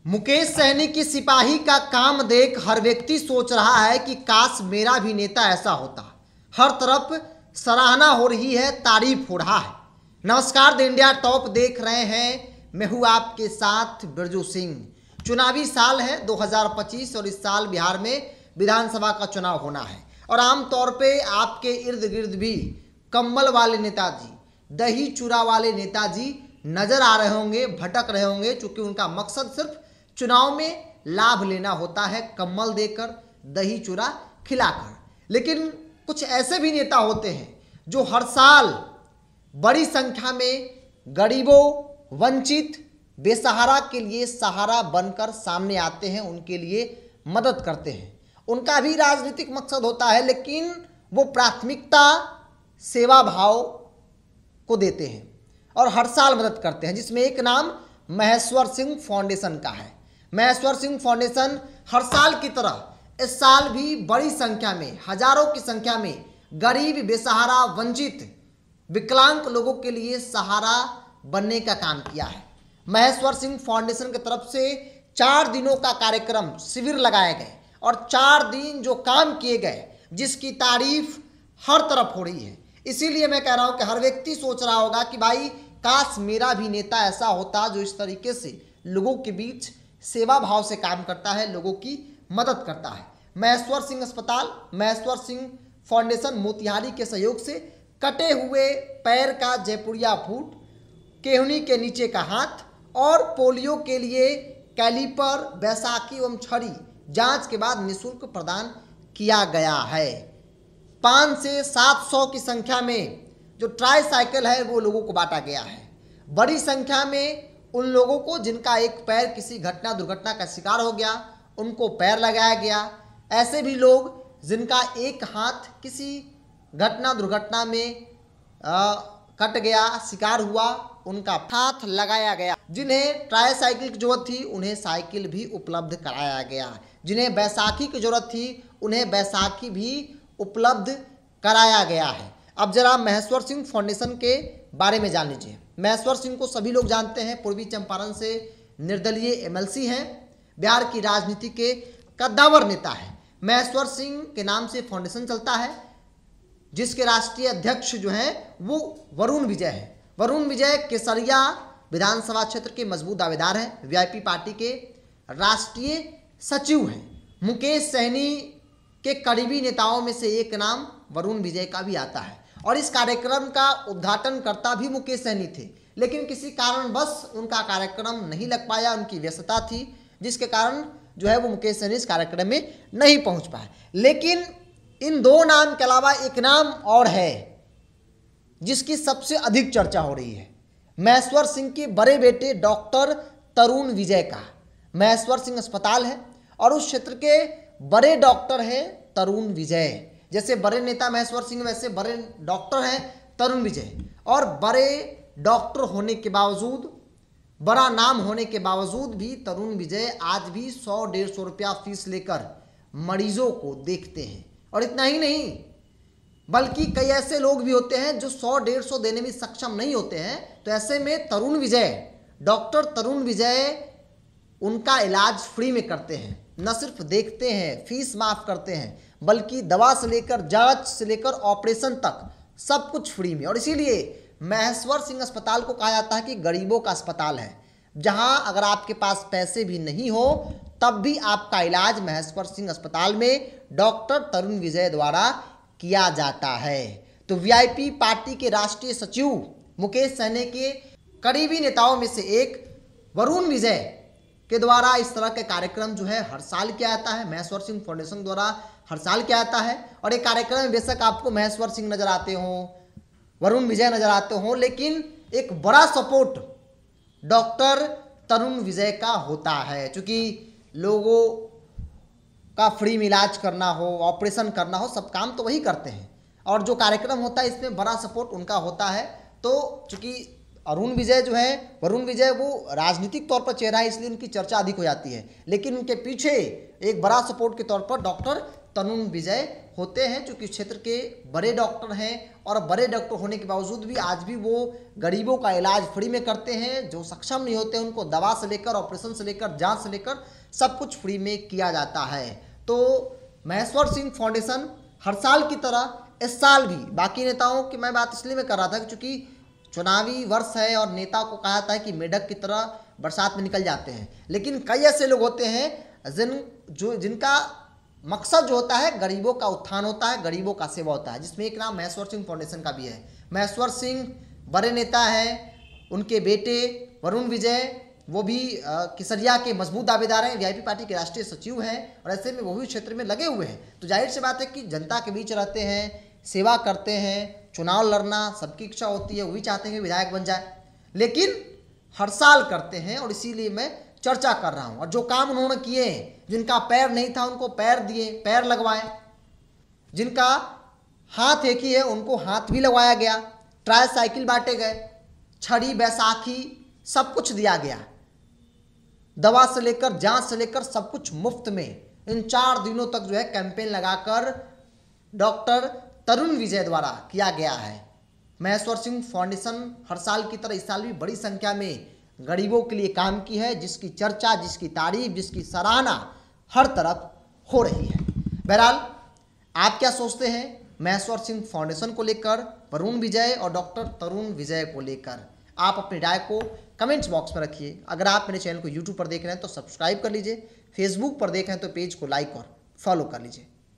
मुकेश सहनी की सिपाही का काम देख हर व्यक्ति सोच रहा है कि काश मेरा भी नेता ऐसा होता। हर तरफ सराहना हो रही है, तारीफ हो रहा है। नमस्कार, द इंडिया टॉप देख रहे हैं। मैं हूं आपके साथ बिरजू सिंह। चुनावी साल है 2025 और इस साल बिहार में विधानसभा का चुनाव होना है और आमतौर पे आपके इर्द गिर्द भी कम्बल वाले नेताजी, दही चूरा वाले नेताजी नजर आ रहे होंगे, भटक रहे होंगे, क्योंकि उनका मकसद सिर्फ चुनाव में लाभ लेना होता है, कम्बल देकर, दही चूरा खिलाकर। लेकिन कुछ ऐसे भी नेता होते हैं जो हर साल बड़ी संख्या में गरीबों, वंचित, बेसहारा के लिए सहारा बनकर सामने आते हैं, उनके लिए मदद करते हैं। उनका भी राजनीतिक मकसद होता है, लेकिन वो प्राथमिकता सेवा भाव को देते हैं और हर साल मदद करते हैं, जिसमें एक नाम महेश्वर सिंह फाउंडेशन का है। महेश्वर सिंह फाउंडेशन हर साल की तरह इस साल भी बड़ी संख्या में, हजारों की संख्या में गरीब, बेसहारा, वंचित, विकलांग लोगों के लिए सहारा बनने का काम किया है। महेश्वर सिंह फाउंडेशन की तरफ से 4 दिनों का कार्यक्रम, शिविर लगाए गए और 4 दिन जो काम किए गए, जिसकी तारीफ हर तरफ हो रही है। इसीलिए मैं कह रहा हूं कि हर व्यक्ति सोच रहा होगा कि भाई काश मेरा भी नेता ऐसा होता जो इस तरीके से लोगों के बीच सेवा भाव से काम करता है, लोगों की मदद करता है। महेश्वर सिंह अस्पताल, महेश्वर सिंह फाउंडेशन मोतिहारी के सहयोग से कटे हुए पैर का जयपुरिया फूट, केहनी के नीचे का हाथ और पोलियो के लिए कैलिपर, बैसाखी एवं छड़ी जांच के बाद निःशुल्क प्रदान किया गया है। 5 से 700 की संख्या में जो ट्राई साइकिल है वो लोगों को बांटा गया है। बड़ी संख्या में उन लोगों को जिनका एक पैर किसी घटना दुर्घटना का शिकार हो गया, उनको पैर लगाया गया। ऐसे भी लोग जिनका एक हाथ किसी घटना दुर्घटना में कट गया, शिकार हुआ, उनका हाथ लगाया गया। जिन्हें ट्राई साइकिल की जरूरत थी उन्हें साइकिल भी उपलब्ध कराया गया। जिन्हें बैसाखी की जरूरत थी उन्हें बैसाखी भी उपलब्ध कराया गया है। अब जरा महेश्वर सिंह फाउंडेशन के बारे में जान लीजिए। महेश्वर सिंह को सभी लोग जानते हैं, पूर्वी चंपारण से निर्दलीय एमएलसी हैं, बिहार की राजनीति के कद्दावर नेता हैं। महेश्वर सिंह के नाम से फाउंडेशन चलता है, जिसके राष्ट्रीय अध्यक्ष जो हैं वो वरुण विजय हैं। वरुण विजय केसरिया विधानसभा क्षेत्र के मजबूत दावेदार हैं, वीआईपी पार्टी के राष्ट्रीय सचिव हैं। मुकेश सहनी के करीबी नेताओं में से एक नाम वरुण विजय का भी आता है और इस कार्यक्रम का उद्घाटन करता भी मुकेश सहनी थे, लेकिन किसी कारणवश उनका कार्यक्रम नहीं लग पाया, उनकी व्यस्तता थी, जिसके कारण जो है वो मुकेश सहनी इस कार्यक्रम में नहीं पहुंच पाए। लेकिन इन 2 नाम के अलावा एक नाम और है जिसकी सबसे अधिक चर्चा हो रही है, महेश्वर सिंह के बड़े बेटे डॉक्टर तरुण विजय का। महेश्वर सिंह अस्पताल है और उस क्षेत्र के बड़े डॉक्टर हैं तरुण विजय। जैसे बड़े नेता महेश्वर सिंह, वैसे बड़े डॉक्टर हैं तरुण विजय। और बड़े डॉक्टर होने के बावजूद, बड़ा नाम होने के बावजूद भी तरुण विजय आज भी 100-150 रुपया फीस लेकर मरीजों को देखते हैं। और इतना ही नहीं, बल्कि कई ऐसे लोग भी होते हैं जो 100-150 देने में सक्षम नहीं होते हैं। तो ऐसे में तरुण विजय, डॉक्टर तरुण विजय उनका इलाज फ्री में करते हैं। न सिर्फ देखते हैं, फीस माफ करते हैं, बल्कि दवा से लेकर, जांच से लेकर ऑपरेशन तक सब कुछ फ्री में। और इसीलिए महेश्वर सिंह अस्पताल को कहा जाता है कि गरीबों का अस्पताल है, जहां अगर आपके पास पैसे भी नहीं हो तब भी आपका इलाज महेश्वर सिंह अस्पताल में डॉक्टर तरुण विजय द्वारा किया जाता है। तो वीआईपी पार्टी के राष्ट्रीय सचिव मुकेश सहनी के करीबी नेताओं में से एक वरुण विजय के द्वारा इस तरह के कार्यक्रम जो है हर साल किया जाता है। महेश्वर सिंह फाउंडेशन द्वारा हर साल किया जाता है और एक कार्यक्रम में बेशक आपको महेश्वर सिंह नजर आते हों, वरुण विजय नजर आते हों, लेकिन एक बड़ा सपोर्ट डॉक्टर तरुण विजय का होता है। क्योंकि लोगों का फ्री में इलाज करना हो, ऑपरेशन करना हो, सब काम तो वही करते हैं और जो कार्यक्रम होता है इसमें बड़ा सपोर्ट उनका होता है। तो चूंकि अरुण विजय जो है, वरुण विजय वो राजनीतिक तौर पर चेहरा है, इसलिए उनकी चर्चा अधिक हो जाती है, लेकिन उनके पीछे एक बड़ा सपोर्ट के तौर पर डॉक्टर तरुण विजय होते हैं, चूँकि क्षेत्र के बड़े डॉक्टर हैं और बड़े डॉक्टर होने के बावजूद भी आज भी वो गरीबों का इलाज फ्री में करते हैं। जो सक्षम नहीं होते उनको दवा से लेकर ऑपरेशन से लेकर जांच से लेकर सब कुछ फ्री में किया जाता है। तो महेश्वर सिंह फाउंडेशन हर साल की तरह इस साल भी, बाकी नेताओं की मैं बात इसलिए मैं कर रहा था कि चूँकि चुनावी वर्ष है और नेता को कहा था कि मेढक की तरह बरसात में निकल जाते हैं, लेकिन कई ऐसे लोग होते हैं जिनका मकसद जो होता है गरीबों का उत्थान होता है, गरीबों का सेवा होता है, जिसमें एक नाम महेश्वर सिंह फाउंडेशन का भी है। महेश्वर सिंह बड़े नेता हैं, उनके बेटे वरुण विजय वो भी केसरिया के मजबूत दावेदार हैं, वीआईपी पार्टी के राष्ट्रीय सचिव हैं और ऐसे में वो भी क्षेत्र में लगे हुए हैं। तो जाहिर सी बात है कि जनता के बीच रहते हैं, सेवा करते हैं, चुनाव लड़ना सबकी इच्छा होती है, वो भी चाहते हैं कि विधायक बन जाए, लेकिन हर साल करते हैं और इसीलिए मैं चर्चा कर रहा हूं। और जो काम उन्होंने किए हैं, जिनका पैर नहीं था उनको पैर दिए, पैर लगवाए, जिनका हाथ एक ही है उनको हाथ भी लगवाया गया, ट्राई साइकिल बांटे गए, छड़ी बैसाखी सब कुछ दिया गया, दवा से लेकर जांच से लेकर सब कुछ मुफ्त में इन 4 दिनों तक जो है कैंपेन लगाकर डॉक्टर तरुण विजय द्वारा किया गया है। महेश्वर सिंह फाउंडेशन हर साल की तरह इस साल भी बड़ी संख्या में गरीबों के लिए काम की है, जिसकी चर्चा, जिसकी तारीफ, जिसकी सराहना हर तरफ हो रही है। बहरहाल आप क्या सोचते हैं महेश्वर सिंह फाउंडेशन को लेकर, वरुण विजय और डॉक्टर तरुण विजय को लेकर? आप अपनी राय को कमेंट्स बॉक्स में रखिए। अगर आप मेरे चैनल को यूट्यूब पर देख रहे हैं तो सब्सक्राइब कर लीजिए, फेसबुक पर देख रहे हैं तो पेज को लाइक और फॉलो कर लीजिए।